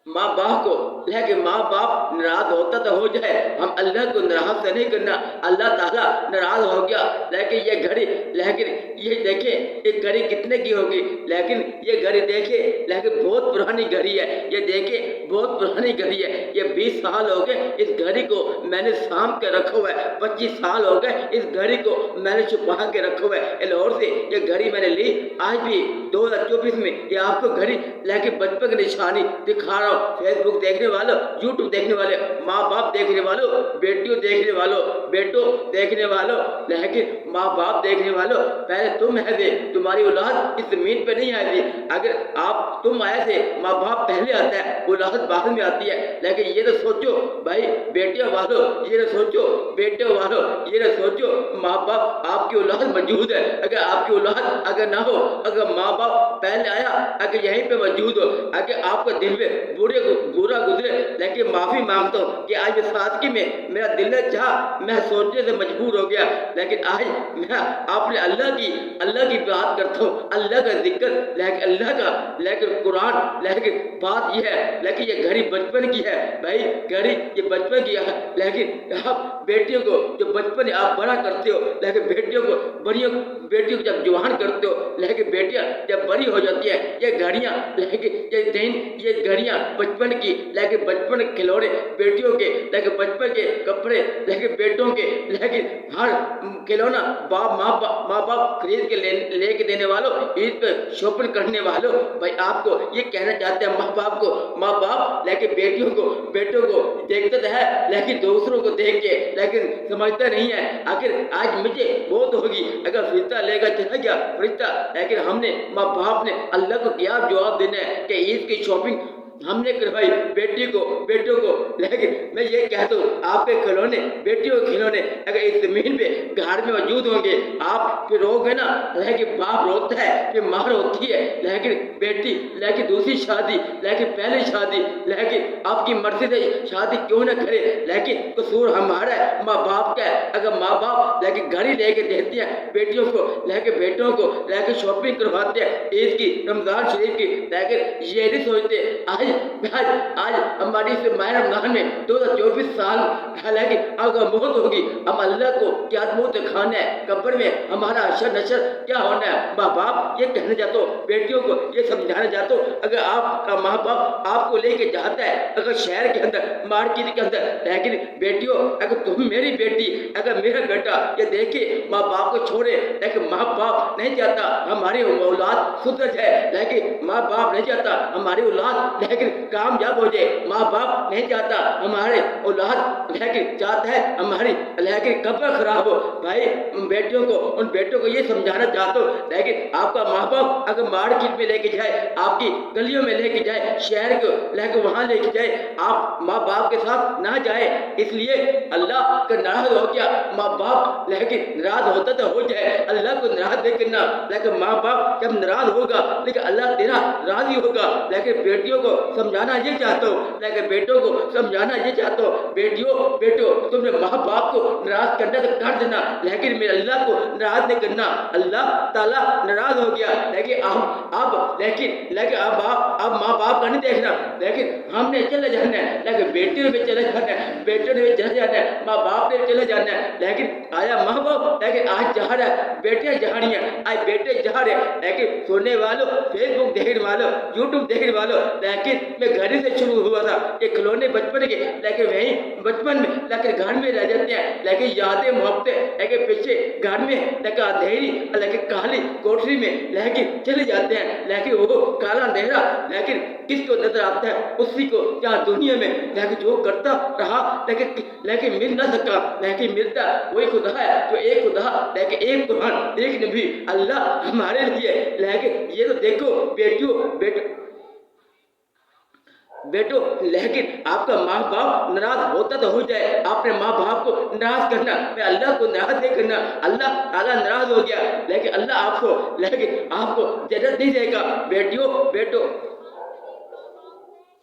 ماں باپ کو، لیکن ماں باپ ناراض ہوتا تو ہو جائے، ہم اللہ کو ناراض سے نہیں کرنا۔ اللہ تعالیٰ ناراض ہو گیا، لیکن یہ گھڑی، لیکن یہ دیکھیں یہ گھڑی کتنے کی ہوگی، لیکن یہ گھڑی دیکھیں، لیکن بہت پرانی گھڑی ہے، یہ دیکھیں بہت پرانی گھڑی ہے، یہ 20 سال ہو گئے اس گھڑی کو میں نے سانپ کے رکھا ہوا ہے، 25 سال ہو گئے اس گھڑی کو میں نے چھپا کے رکھا ہوا ہے لاہور سے۔ یہ گھڑی میں نے لی آج بھی 2024 میں، یہ آپ کو گھڑی لیکن بچپن کی نشانی دکھا رہا ہوں۔ فیس بک دیکھنے والوں، یوٹیوب دیکھنے والے، ماں باپ دیکھنے والوں، بیٹیوں دیکھنے والوں، بیٹوں دیکھنے والوں، لیکن ماں باپ دیکھنے والوں، پہلے تم ہے تھے، تمہاری اولاد اس زمین پہ نہیں آئی تھی۔ اگر آپ تم آئے تھے، ماں باپ پہلے آتا ہے، اولاد بعد میں آتی ہے۔ لیکن یہ تو سوچو بھائی بیٹیوں والوں، یہ نہ سوچو بیٹوں والوں، یہ نہ سوچو ماں باپ آپ کی اولاد موجود ہے۔ اگر آپ کی اولاد اگر نہ ہو، اگر ماں باپ پہلے آیا، اگر یہیں پہ موجود ہو، اگر آپ کو دل میں برا گزرے، لیکن معافی مانگتا ہوں کہ آج سادگی میں میرا دل نے چاہا، میں سوچنے سے مجبور ہو گیا، لیکن آج میں آپ نے اللہ کی بات کرتا ہوں، اللہ کا ذکر، لیکن اللہ کا، لیکن قرآن، لیکن بات یہ ہے، لیکن یہ گھڑی بچپن کی ہے بھائی، گھڑی یہ بچپن کی ہے، لیکن آپ بیٹیوں کو جو بچپن آپ بڑا کرتے ہو، لیکن بیٹیوں کو جب جوان کرتے ہو، لیکن بیٹیاں جب بڑی ہو جاتی ہیں، یہ گھڑیاں، لیکن یہ گھڑیاں بچپن کی، لیکن بچپن کے کھلونے بیٹیوں کے، لیکن بچپن کے کپڑے لیکن بیٹوں کے، لیکن ہر کھلونا ماں باپ خرید کے لے کے دینے والوں، عید پہ شاپنگ کرنے والوں، بھائی آپ کو یہ کہنا چاہتے ہیں ماں باپ لیکن بیٹوں کو دیکھتے تو ہے، لیکن دوسروں کو دیکھ کے لیکن سمجھتے نہیں ہے۔ آخر آج مجھے بہت ہوگی اگر فرشتہ لے کر چلا گیا فرشتہ، لیکن ہم نے ماں باپ نے اللہ کو کیا جواب دینا ہے کہ عید کی شاپنگ ہم نے کروائی بیٹوں کو، لیکن میں یہ کہتا ہوں آپ کے کھلونے، بیٹیوں کے کھلونے اگر اس زمین پہ گھر میں موجود ہوں گے، آپ پھر رو گے نا، لیکن باپ روتا ہے، پھر ماں روتی ہے، لیکن بیٹی، لیکن دوسری شادی، لیکن پہلی شادی، لیکن آپ کی مرضی سے شادی کیوں نہ کرے، لیکن قصور ہمارا ہے، ماں باپ کا ہے۔ اگر ماں باپ لیکن گھڑی لے کے دیتے ہیں بیٹیوں کو، لیکن بیٹوں کو لیکن شاپنگ کرواتے ہیں عید کی، رمضان شریف کی، لیکن یہ نہیں سوچتے آج ہماری اس ماہ رمضان میں 2024 سال، حالانکہ اگر موت ہوگی ہم اللہ کو کیا منہ دکھانا ہے، قبر میں ہمارا حشر نشر کیا ہونا ہے۔ ماں باپ یہ کہنا چاہتا ہوں، بیٹیوں کو یہ سمجھانا چاہتا ہوں، اگر آپ کا ماں باپ آپ کو لے کے جاتا ہے اگر شہر کے اندر، مارکیٹ کے اندر، لیکن بیٹیوں اگر تم میری بیٹی، اگر میرا بیٹا یہ دیکھے ماں باپ کو چھوڑے، لیکن ماں باپ نہیں چاہتا ہماری اولاد سدھر جائے، لیکن ماں باپ نہیں چاہتا ہماری اولاد لیکن کامیاب ہو جائے، ماں باپ نہیں چاہتا ہمارے اولاد لیکن چاہتا ہے ہماری لیکن قبر خراب ہو۔ بھائی ان بیٹوں کو یہ سمجھانا چاہتا ہوں، لیکن آپ کا ماں باپ اگر مارکیٹ میں لے کے جائے، آپ کی گلیوں میں لے کے جائے، شہر کو لیکن وہاں لے کے جائے، آپ ماں باپ کے ساتھ نہ جائے، اس لیے اللہ کا ناراض ہو گیا۔ ماں باپ لیکن ناراض ہوتا تو ہو جائے، اللہ کو ناراض نہیں کرنا، لیکن ماں باپ جب ناراض ہوگا لیکن اللہ تیرا راضی ہوگا۔ لیکن بیٹیوں کو سمجھانا یہ چاہتا ہوں، لیکن بیٹوں کو سمجھانا یہ چاہتا ہوں، بیٹوں تم نے ماں باپ کو ناراض کرنا تو کر دینا، لیکن میرے اللہ کو ناراض نہیں کرنا۔ اللہ تعالیٰ ناراض ہو گیا، لیکن اب ماں باپ کا نہیں دیکھنا، لیکن ہم نے چلے جانا ہے، لیکن بیٹیوں میں چلے جانا ہے، بیٹوں نے بھی چلے جانا ہے، ماں باپ نے چلے جانا ہے، لیکن آیا ماں باپ لیکن آج جا رہا ہے، بیٹیاں جا رہی ہیں، آج بیٹے جا رہے ہیں، لیکن سننے والوں، فیس بک دیکھنے والوں، یوٹیوب دیکھنے والوں، لیکن میں گھر سے شروع ہوا تھا، یہ کھلونے بچپن کے، لیکن وہیں بچپن میں لیکن گھر میں رہ جاتے ہیں، لیکن یادیں محبتیں لیکن پیچھے گھر میں لیکن اندھیری لیکن کالی کوٹری میں لیکن چلے جاتے ہیں، لیکن وہ کالا اندھیرا لیکن کس کو نظر آتا ہے؟ اسی کو جہاں دنیا میں لیکن جو کرتا رہا لیکن مل نہ سکا، لیکن ملتا وہی خدا ہے جو ایک خدا لیکن ایک قرآن ایک نبی اللہ ہمارے لیے۔ لیکن یہ تو دیکھو بیٹو لیکن آپ کا ماں باپ ناراض ہوتا تو ہو جائے، آپ نے ماں باپ کو ناراض کرنا، میں اللہ کو ناراض نہیں کرنا، اللہ تعالیٰ ناراض ہو گیا، لیکن اللہ آپ کو جنت نہیں دے گا۔ بیٹو